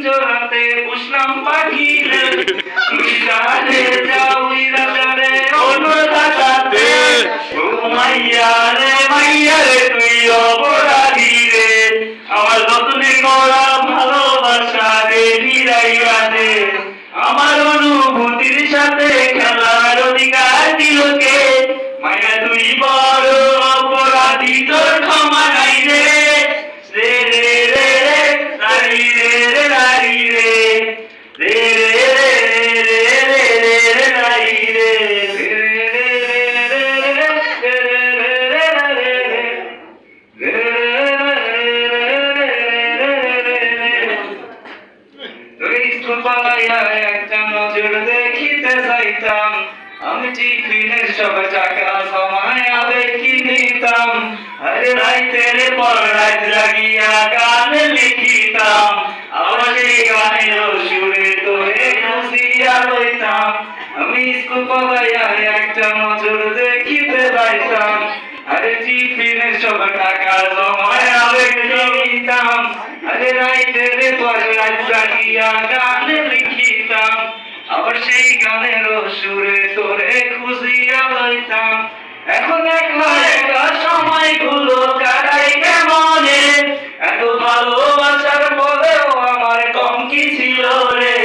জোড়াতে পুষলাম পাখি রে বিকালে যাওই রাজারে অন্য থাকাতে ও মাইয়া রে তুই অপরাধী রে আমার যতনে করা ভালোবাসা রে ফিরাইয়া দে আমার অনুভূতির সাথে খেলার অধিকার দিল কে মাইয়া তুই বড় অপরাধী তোর ক্ষমা নাই রে রে রে রে রারি রে রে রারি রে রে রে রে রে রে রারি রে একটা নজর দেখিতে চাইতাম আমি টিফিনের সব টাকা সময় আবেগি নিতাম আরে রাইতের পর রাত লাগিয়া গান লিখিতাম আবার সেই গানের সুরে তোরে খুশিয়া লইতাম আমি স্কুল পালাইয়া একটা নজর দেখিতে চাইতাম আরে টিফিনের সব টাকা সময় আবেগি নিতাম আরে রাইতের পর রাত লাগিয়া গান লিখিতাম আবার সেই গানের সুরে তোরে খুশিয়া লইতাম এখন একলা সময় গুলো কাটাই কেমনে এত ভালোবাসার পরেও আমার কম কি ছিল রে